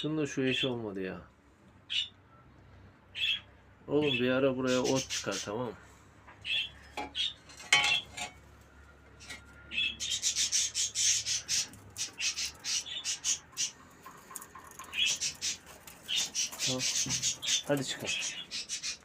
Şunun da şu eş olmadı ya. Oğlum bir ara buraya ot çıkar, tamam mı? Tamam. Hadi çıkar.